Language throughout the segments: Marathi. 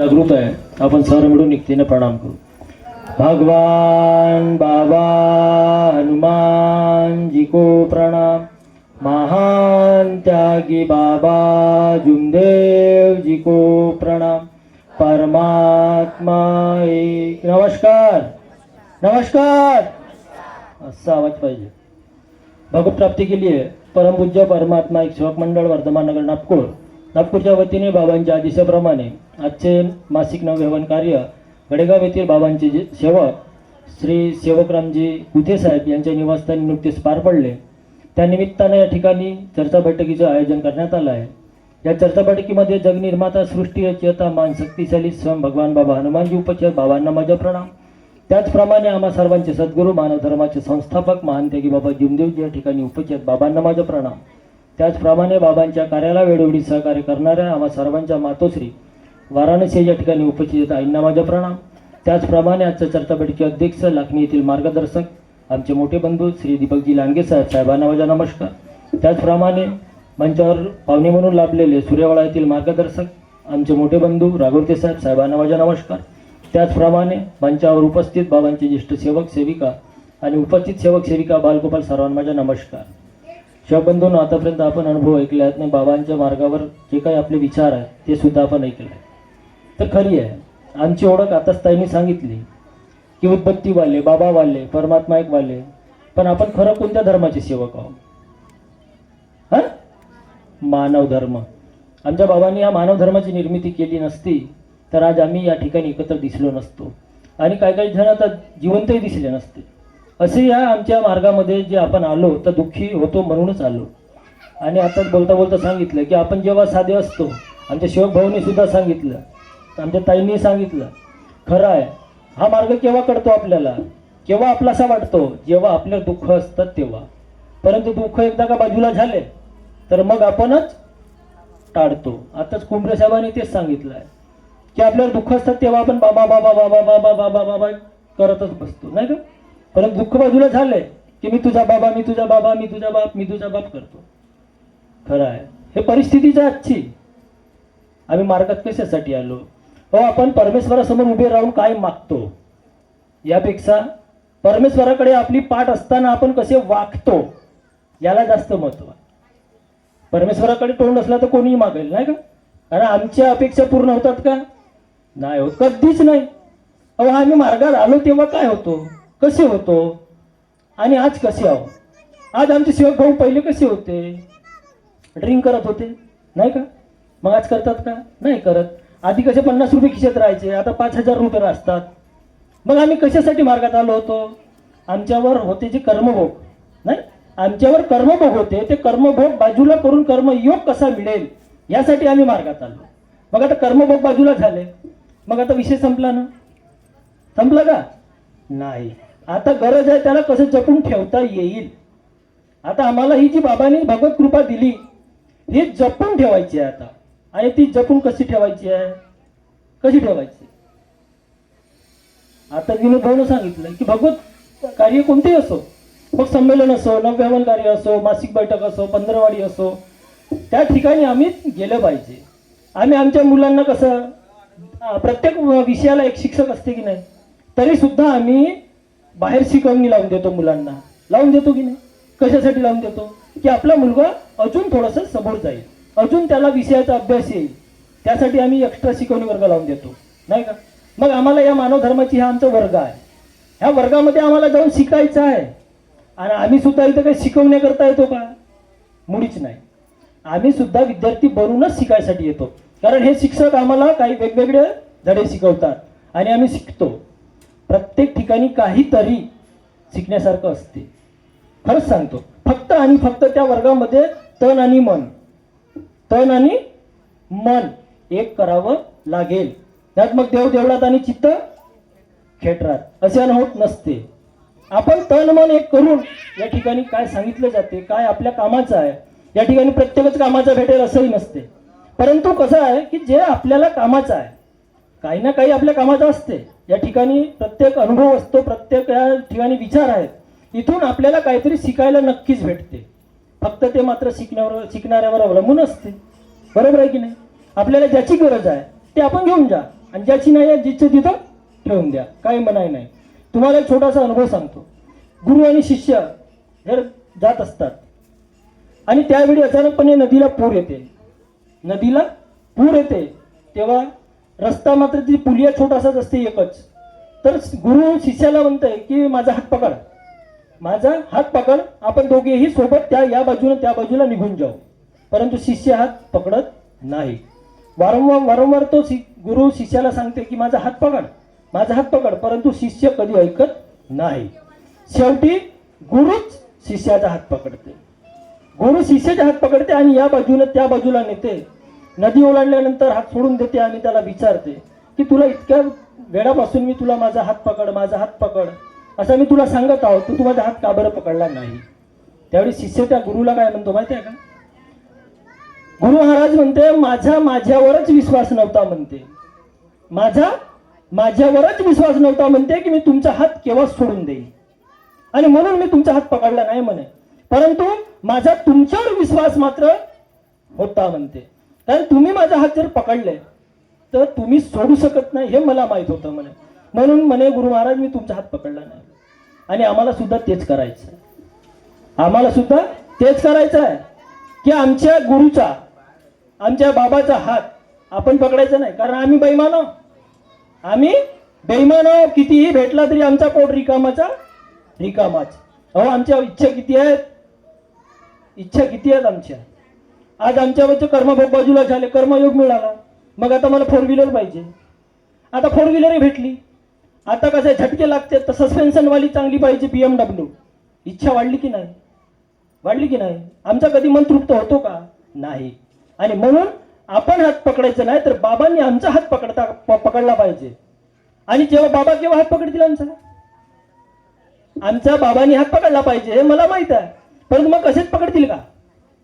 जागृत आहे. आपण सर्व मिळून एकतेने प्रणाम करू. भगवान बाबा हनुमान जी को प्रणाम. महान त्यागी बाबा जुमदेव जी को प्रणाम. परमात्मा एक. नमस्कार नमस्कार असा आवाज पाहिजे. भगवत प्राप्ती के लिए परम पूज्य परमात्मा एक सेवक मंडळ वर्धमान नगर नागपूरच्या वतीने बाबांच्या आदेशाप्रमाणे आजचे मासिक नवयवन कार्य गडेगाव येथील बाबांचे सेवक श्री सेवकरामजी कुथे साहेब यांच्या निवासस्थानी नुकतेच पार पडले. त्यानिमित्ताने या ठिकाणी चर्चा बैठकीचे आयोजन करण्यात आलं आहे. या चर्चा बैठकीमध्ये जगनिर्माता सृष्टी रचयिता मान शक्तिशाली स्वयं भगवान बाबा हनुमानजी उपचार. बाबांना माझा प्रणाम. त्याचप्रमाणे आम्हा सर्वांचे सद्गुरू मानव धर्माचे संस्थापक महान त्यागी बाबा जुमदेवजी या ठिकाणी उपचार. बाबांना माझा प्रणाम. त्याचप्रमाणे बाबांच्या कार्याला वेळोवेळी सहकार्य करणाऱ्या आम्हा सर्वांच्या मातोश्री वाराणसी या ठिकाणी उपस्थित आईंना माझा प्रणाम. त्याचप्रमाणे आजच्या चर्चा बैठकी अध्यक्ष लाखनी येथील मार्गदर्शक आमचे मोठे बंधू श्री दीपकजी लांगे साहेबांना माझा नमस्कार. त्याचप्रमाणे मंचावर पाहुणे म्हणून लाभलेले सूर्यवाडा येथील मार्गदर्शक आमचे मोठे बंधू राघवते साहेबांना माझा नमस्कार. त्याचप्रमाणे मंचावर उपस्थित बाबांचे ज्येष्ठ सेवक सेविका आणि उपस्थित सेवक सेविका बालगोपाल सर्वांना माझा नमस्कार. शिवबंधूंनो, आतापर्यंत आपण अनुभव ऐकले आहेत नाही. बाबांच्या मार्गावर जे काही आपले विचार आहेत ते सुद्धा आपण ऐकले आहे. तर खरी आहे आमची ओळख आताच ताईंनी सांगितली की उद्बत्तीवाले बाबावाले परमात्मा एक वाले. पण आपण खरं कोणत्या धर्माचे सेवक आहोत? हा, मानव धर्म. आमच्या बाबांनी या मानव धर्माची निर्मिती केली नसती तर आज आम्ही या ठिकाणी एकत्र दिसलो नसतो आणि काही जण आता जिवंतही दिसले नसते. असे या आमच्या मार्गामध्ये जे आपण आलो तर दुःखी होतो म्हणूनच आलो. आणि आताच बोलता बोलता सांगितलं की आपण जेव्हा साधे असतो, आमच्या सेवक भाऊंनी सुद्धा सांगितलं, आमच्या ताईंनी सांगितलं, खरं आहे हा मार्ग केव्हा कळतो आपल्याला, केव्हा आपलासा वाटतो, जेव्हा आपल्याला दुःख असतात तेव्हा. परंतु दुःख एकदा का बाजूला झाले तर मग आपणच टाळतो. आताच कुंभरे साहेबांनी तेच सांगितलं आहे की आपल्याला दुःख असतात तेव्हा आपण बाबा बाबा बाबा बाबा बाबा बाबा करतच बसतो नाही का. परंतु दुःख बाजूला झाले की मी तुझा बाबा मी तुझा बाबा मी तुझा बाप मी तुझा बाप करतो. खरं आहे हे परिस्थितीच्या आजची. आम्ही मार्गात कशासाठी आलो? हो, आपण परमेश्वरासमोर उभे राहून काय मागतो यापेक्षा परमेश्वराकडे आपली पाठ असताना आपण कसे वागतो याला जास्त महत्व आहे. परमेश्वराकडे तोंड असला तर कोणीही मागेल नाही का. कारण आमच्या अपेक्षा पूर्ण होतात का? नाही होत, कधीच नाही. अहो, आम्ही मार्गात आलो तेव्हा काय होतो, कसे होतो आणि आज कसे आहो? आज आमचे सेवक भाऊ पहिले कसे होते? ड्रिंक करत होते नाही का. मग आज करतात का? नाही करत. आधी कसे 50 रुपये खिशात राहायचे, आता 5000 रुपये असतात. मग आम्ही कशासाठी मार्गात आलो होतो? आमच्यावर होते जे कर्मभोग नाही, आमच्यावर कर्मभोग होते. ते कर्मभोग बाजूला करून कर्मयोग कसा मिळेल यासाठी आम्ही मार्गात आलो. मग आता कर्मभोग बाजूला झाले, मग आता विषय संपला ना? संपला का? नाही. आता गरज आहे त्याला कसं जपून ठेवता येईल. आता आम्हाला ही जी बाबांनी भगवत कृपा दिली ही जपून ठेवायची आहे आता. आणि ती जपून कशी ठेवायची आहे? कशी ठेवायची? आता विनोद भाऊनं सांगितलं की भगवत कार्य कोणतेही असो, मग संमेलन असो, नवयवन कार्य असो, मासिक बैठक असो, पंधरवाडी असो, त्या ठिकाणी आम्ही गेलं पाहिजे. आम्ही आमच्या मुलांना कसं प्रत्येक विषयाला एक शिक्षक असते की नाही, तरी सुद्धा आम्ही बाहेर शिकवणी लावून देतो. मुलांना लावून देतो की नाही? कशासाठी लावून देतो? की आपला मुलगा अजून थोडंसं समोर जाईल, अजून त्याला विषयाचा अभ्यास येईल, त्यासाठी आम्ही एक्स्ट्रा शिकवणी वर्ग लावून देतो नाही का. मग आम्हाला या मानव धर्माची हा आमचा वर्ग आहे. ह्या वर्गामध्ये आम्हाला जाऊन शिकायचं आहे. आणि आम्ही सुद्धा इथं काही शिकवण्या करता येतो का? मुळीच नाही. आम्ही सुद्धा विद्यार्थी बनूनच शिकायसाठी येतो. कारण हे शिक्षक आम्हाला काही वेगवेगळे धडे शिकवतात आणि आम्ही शिकतो. प्रत्येक ठिकाणी काहीतरी शिकण्यासारखं असते. खरंच सांगतो. फक्त आणि फक्त त्या वर्गामध्ये तन आणि मन एक करावं लागेल. त्यात मग देव देवळात आणि चित्त खेटरात असे होत नसते. आपण तन मन एक करून या ठिकाणी काय सांगितलं जाते, काय आपल्या कामाचं आहे, या ठिकाणी प्रत्येकच कामाचं भेटेल असंही नसते. परंतु कसं आहे की जे आपल्याला कामाचं आहे, काही ना काही आपल्या कामाचं असते. या ठिकाणी प्रत्येक अनुभव असतो, प्रत्येक या ठिकाणी विचार आहेत. इथून आपल्याला काहीतरी शिकायला नक्कीच भेटते. फक्त ते मात्र शिकणाऱ्यावर अवलंबून असते. बरोबर आहे की नाही? आपल्याला ज्याची गरज आहे ते आपण घेऊन जा. आणि ज्याची नाही आहे जिथं तिथं ठेवून द्या, काही म्हणाय नाही. तुम्हाला एक छोटासा अनुभव सांगतो. गुरु आणि शिष्य जर जात असतात आणि त्यावेळी अचानकपणे नदीला पूर येते, नदीला पूर येते, तेव्हा रस्ता मात्र ती पुलिया छोटासाच असते एकच. तर गुरु शिष्याला म्हणतंय की माझा हात पकड, माझा हात पकड, आपण दोघेही सोबत या बाजूने त्या बाजूला निघून जाऊ. परंतु शिष्य हात पकडत नाही. वारंवार तो गुरु शिष्याला सांगते की माझा हात पकड, माझा हात पकड, परंतु शिष्य कधी ऐकत नाही. शेवटी गुरुच शिष्याचा हात पकडते, गुरु शिष्याचा हात पकडते आणि या बाजूला त्या बाजूला नेते. नदी ओलांडल्यानंतर हात सोडून देते आणि त्याला विचारते की तुला इतक्या वेळापासून मी तुला माझा हात पकड, माझा हात पकड असं मी तुला सांगत आहोत, तू माझा हात का बरं पकडला नाही. त्यावेळी शिष्य त्या गुरुला काय म्हणतो माहिती आहे का? गुरु महाराज म्हणते माझ्यावरच विश्वास नव्हता म्हणते, माझ्यावरच विश्वास नव्हता म्हणते की मी तुमचा हात केव्हा सोडून देईन, आणि म्हणून मी तुमचा हात पकडला नाही म्हणे. परंतु माझा तुमच्यावर विश्वास मात्र होता म्हणते, कारण तुम्ही माझा हात जर पकडले तर तुम्ही सोडू शकत नाही हे मला माहित होतं म्हणे. म्हणून म्हणे गुरु महाराज मी तुमचा हात पकडला नाही. आणि आम्हाला सुद्धा तेच करायचं आहे, आम्हाला सुद्धा तेच करायचं आहे की आमच्या गुरुचा, आमच्या बाबाचा हात आपण पकडायचा नाही. कारण आम्ही बेईमानो, कितीही भेटला तरी आमचा पोट रिकामाच. अहो आमच्या इच्छा किती आहेत आमच्या. आज आमच्यावरचे कर्मभोग बाजूला झाले, कर्मयोग मिळाला, मग आता मला 4 व्हीलर पाहिजे. आता 4 व्हीलर भेटली, आता कसं झटके लागते तर सस्पेन्शनवाली चांगली पाहिजे BMW. इच्छा वाढली की नाही? आमचा कधी मन तृप्त होतो का? नाही. आणि म्हणून आपण हात पकडायचं नाही तर बाबांनी आमचा हात पकडला पाहिजे. आणि केव्हा हात पकडतील आमचा बाबांनी हात पकडला पाहिजे हे मला माहित आहे. परंतु मग कसेच पकडतील का?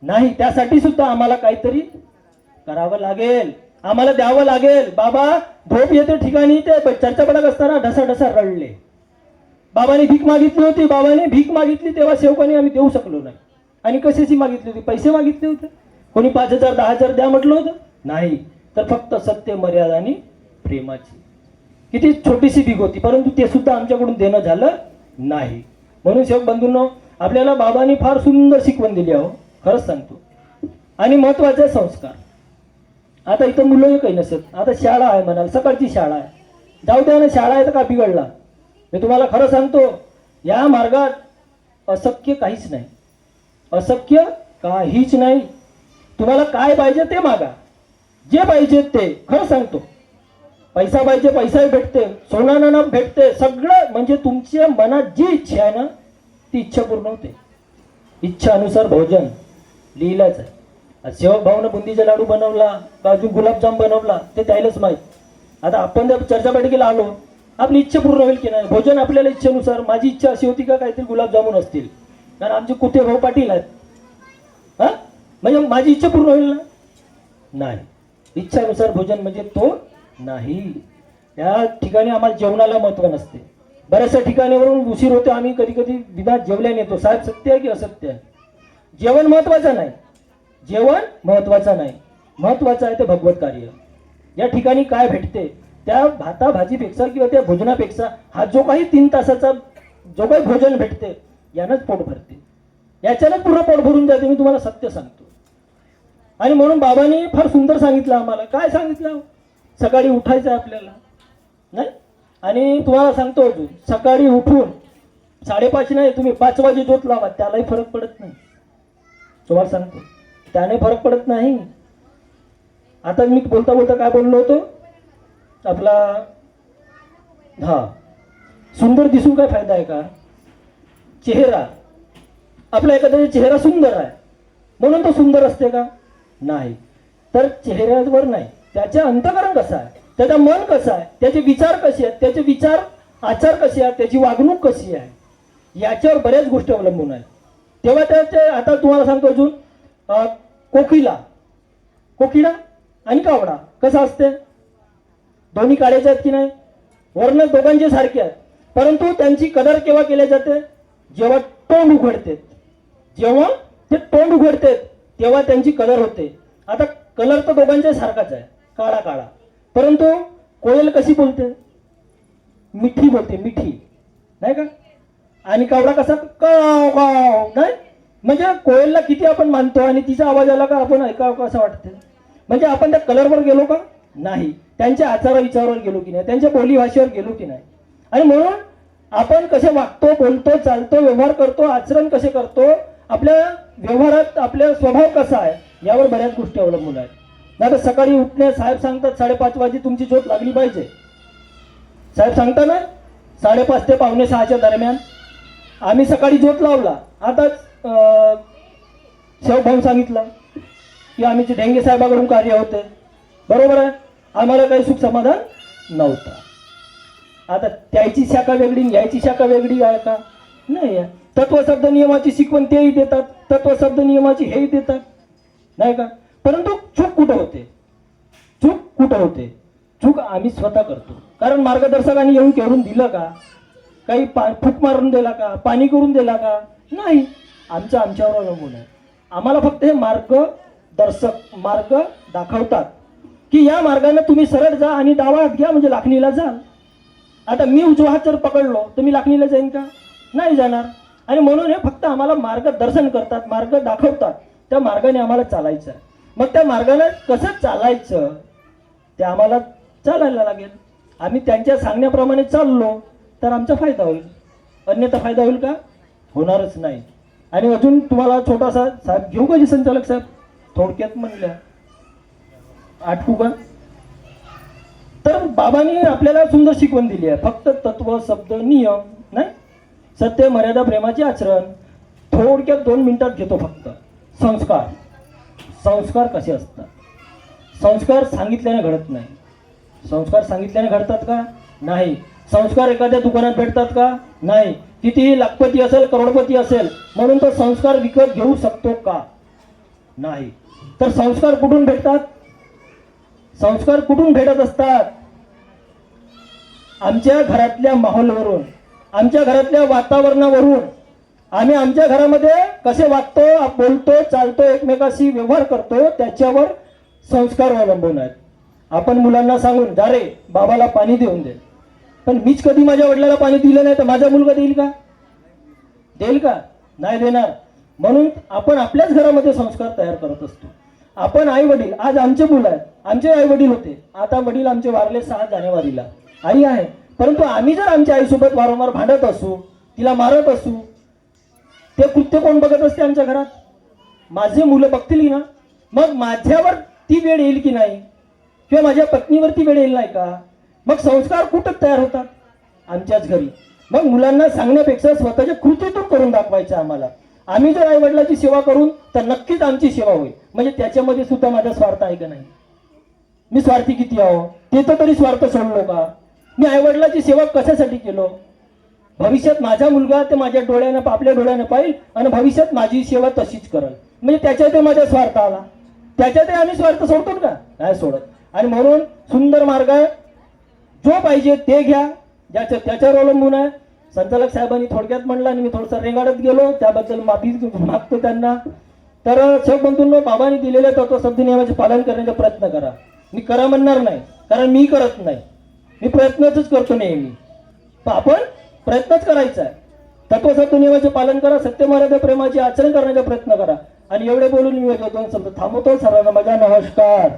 नाही. त्यासाठी सुद्धा आम्हाला काहीतरी करावं लागेल, आम्हाला द्यावं लागेल. बाबा झोप येते ठिकाणी ते चर्चा पडत असताना ढसा रडले. बाबांनी भीक मागितली तेव्हा सेवकांनी आम्ही देऊ शकलो नाही. आणि कशाची मागितली होती? पैसे मागितले होते. कोणी 5,000 10,000 द्या म्हटलं होतं? नाही. तर फक्त सत्य, मर्यादा आणि प्रेमाची किती छोटीशी भीक होती, परंतु ते सुद्धा आमच्याकडून देणं झालं नाही. म्हणून सेवक बंधूंनो, आपल्याला बाबांनी फार सुंदर शिकवण दिली आहे, खरंच सांगतो. आणि महत्वाचे संस्कार. आता इथं मुलं काही नसत, आता शाळा आहे म्हणाल, सकाळची शाळा आहे, जाऊ द्या ना, शाळा आहे तर का बिघडला? मी तुम्हाला खरं सांगतो, या मार्गात अशक्य काहीच नाही. तुम्हाला काय पाहिजे ते मागा, जे पाहिजे ते. खरं सांगतो, पैसा पाहिजे पैसाही भेटते, सोना नाणं भेटते, सगळं म्हणजे तुमच्या मनात जी इच्छा आहे ना ती इच्छा पूर्ण होते. इच्छानुसार भोजन लिहिलंच आहे. सेवक भाऊनं बुंदीचा लाडू बनवला, बाजू गुलाबजाम बनवला, ते त्यालाच माहीत. आता आपण जर चर्चा बैठकीला आलो, आपली इच्छा पूर्ण होईल की नाही? भोजन आपल्याला इच्छेनुसार. माझी इच्छा अशी होती का काहीतरी गुलाबजामुन असतील, कारण आमचे कुठे भाऊ पाटील आहेत, म्हणजे माझी इच्छा पूर्ण होईल ना? नाही. इच्छानुसार भोजन म्हणजे तो नाही. त्या ठिकाणी आम्हाला जेवणाला महत्व नसते. बऱ्याचशा ठिकाणीवरून उशीर होते, आम्ही कधी कधी विना जेवल्याने येतो. साहेब सत्य आहे की असत्य आहे? जेवण महत्वाचं नाही, महत्वाचं आहे ते भगवत कार्य. या ठिकाणी काय भेटते त्या भाजीपेक्षा किंवा त्या भोजनापेक्षा हा जो काही 3 तासाचा जो काही भोजन भेटते यानंच पोट भरते, याच्यानंच पूर्ण पोट भरून जाते. मी तुम्हाला सत्य सांगतो. आणि म्हणून बाबांनी फार सुंदर सांगितलं आम्हाला. काय सांगितलं? सकाळी उठायचं आपल्याला, नाही? आणि तुम्हाला सांगतो अजून, सकाळी उठून 5:30 नाही, तुम्ही 5 वाजे झोप लावा, त्यालाही फरक पडत नाही. तुम्हाला सांगतो, त्याने फरक पडत नाही. आता मी बोलता काय बोललो होतो आपला, सुंदर दिसून काय फायदा आहे का? चेहरा, आपला एखाद्याचा चेहरा सुंदर आहे म्हणून तो सुंदर असते का? नाही. तर चेहऱ्यावर नाही, त्याचे अंतःकरण कसं आहे, त्याचं मन कसं आहे, त्याचे विचार कसे आहेत, त्याचे विचार आचार कसे आहेत, त्याची वागणूक कशी आहे, याच्यावर बऱ्याच गोष्टी अवलंबून आहेत. तेव्हा त्याचे, आता तुम्हाला सांगतो अजून, कोकिळा आणि कावडा कसा असते? दोन्ही काळ्याचे आहेत की नाही? वर्ण दोघांचे सारखे आहेत, परंतु त्यांची कदर केव्हा केली जाते? जेव्हा तोंड उघडते. जेव्हा ते तोंड उघडते तेव्हा त्यांची कदर होते. आता कलर तर दोघांच्या सारखाच आहे, काळा, परंतु कोयल कशी बोलते? मिठी बोलते, मिठी, नाही का? आणि कावडा कसा? काव काव, नाही? म्हणजे कोयलला किती आपण मानतो आणि तिचा आवाज आला का आपण ऐकावं का असं वाटतं. म्हणजे आपण त्या कलरवर गेलो का? नाही. त्यांच्या आचार विचारावर गेलो की नाही, त्यांच्या बोली भाषेवर गेलो की नाही. आणि म्हणून आपण कसे वागतो, बोलतो, चालतो, व्यवहार करतो, आचरण कसे करतो, आपल्या व्यवहारात आपला स्वभाव कसा आहे यावर बऱ्याच गोष्टी अवलंबून आहेत. नाही तर सकाळी उठणे, साहेब सांगतात 5:30 वाजे तुमची झोप लागली पाहिजे. साहेब सांगता ना 5:30 ते 5:45 दरम्यान. आम्ही सकाळी झोप लावला. आताच शेवभाऊ सांगितलं की आम्ही ढेंगे साहेबाकडून कार्य होते, बरोबर आहे. आम्हाला काही सुख समाधान नव्हतं. आता त्याची शाखा वेगळी, याची शाखा वेगळी आहे का? नाही आहे. तत्वशब्द नियमाची शिकवण तेही देतात, तत्वशब्द नियमाची हेही देतात, नाही का? परंतु चूक कुठं होते? चूक कुठं होते? चूक आम्ही स्वतः करतो. कारण मार्गदर्शकांनी येऊन केवरून दिलं का? काही फूक मारून दिला का? पाणी करून दिला का? नाही. आमच्यावर अवलंबून आहे. आम्हाला फक्त हे मार्गदर्शक मार्ग दाखवतात की या मार्गाने तुम्ही सरळ जा आणि डावा हात घ्या म्हणजे लाखणीला जाल. आता मी उजवा हात जर पकडलो तर मी लाखणीला जाईन का? नाही जाणार. आणि म्हणून हे फक्त आम्हाला मार्गदर्शन करतात, मार्ग दाखवतात. त्या मार्गाने आम्हाला चालायचं आहे. मग त्या मार्गाने कसं चालायचं ते आम्हाला चालायला लागेल. आम्ही त्यांच्या सांगण्याप्रमाणे चाललो तर आमचा फायदा होईल, अन्यथा फायदा होईल का? होणारच नाही. आणि अजून तुम्हाला छोटासा साहेब घेऊ का? जी संचालक साहेब थोडक्यात म्हणल्या आठवू का? तर बाबांनी आपल्याला सुंदर शिकवण दिली आहे. फक्त तत्व, शब्द, नियम, नाही, सत्य, मर्यादा, प्रेमाचे आचरण. थोडक्यात 2 मिनिटात घेतो फक्त. संस्कार. संस्कार कसे असतात? संस्कार सांगितल्याने घडत नाही. संस्कार सांगितल्याने घडतात का? नाही. संस्कार एखाद्या दुकानात भेटतात का? नाही. कितीही लाखपती असेल, करोडपती असेल म्हणून तो संस्कार विकत घेऊ शकतो का? नाही. तर संस्कार कुठून भेटतात? संस्कार कुठून भेटत असतात? आमच्या घरातल्या माहोलवरून, आमच्या घरातल्या वातावरणावरून. आम्ही आमच्या घरामध्ये कसे वागतो, बोलतो, चालतो, एकमेकाशी व्यवहार करतो त्याच्यावर संस्कार अवलंबून आहेत. आपण मुलांना सांगून जा रे बाबाला पाणी देऊन दे, पण मीच कधी माझ्या वडिलाला पाणी दिलं नाही तर माझा मुलगा देईल का? देईल का? नाही देणार. म्हणून आपण आपल्याच घरामध्ये संस्कार तयार करत असतो. आपण आई वडील, आज आमचे मुलं आहेत, आमचे आई वडील होते, आता वडील आमचे वारले 6 जानेवारीला. आई आहे, परंतु आम्ही जर आमच्या आईसोबत वारंवार भांडत असू, तिला मारत असू, ते कृत्य कोण बघत असते आमच्या घरात? माझे मुलं बघतील ना. मग माझ्यावर ती वेळ येईल की नाही? किंवा माझ्या पत्नीवरती वेळ येईल नाही का? मग संस्कार कुठं तयार होतात? आमच्याच घरी. मग मुलांना सांगण्यापेक्षा स्वतःच्या कृतीतून करून दाखवायचं आम्हाला. आम्ही जर आई वडिलांची सेवा करून तर नक्कीच आमची सेवा होईल. म्हणजे त्याच्यामध्ये सुद्धा माझा स्वार्थ आहे का नाही? मी स्वार्थी किती आहो? ते तरी स्वार्थ सोडलो का? मी आई वडिलांची सेवा कशासाठी केलो? भविष्यात माझा मुलगा ते माझ्या डोळ्यानं, आपल्या डोळ्यानं पाहिल आणि भविष्यात माझी सेवा तशीच करल. म्हणजे त्याच्यात माझा स्वार्थ आला. त्याच्यात आम्ही स्वार्थ सोडतो का? नाही सोडत. आणि म्हणून सुंदर मार्ग आहे, जो पाहिजे ते घ्या, त्याच्यावर अवलंबून आहे. संचालक साहेबांनी थोडक्यात म्हणलं आणि मी थोडंसं रेंगाळत गेलो, त्याबद्दल माफी मागतो त्यांना. तर शेवबंधूंनो, बाबांनी दिलेल्या तत्वशब्द नियमाचे पालन करण्याचा प्रयत्न करा. मी करा म्हणणार नाही, कारण मी करत नाही, मी प्रयत्नच करतो नेहमी. आपण प्रयत्नच करायचा आहे. तत्वशब्द नियमाचे पालन करा, सत्य, मर्यादा, प्रेमाचे आचरण करण्याचा प्रयत्न करा. आणि एवढे बोलून मी 2 शब्द थांबवतो. सर्वांना माझा नमस्कार.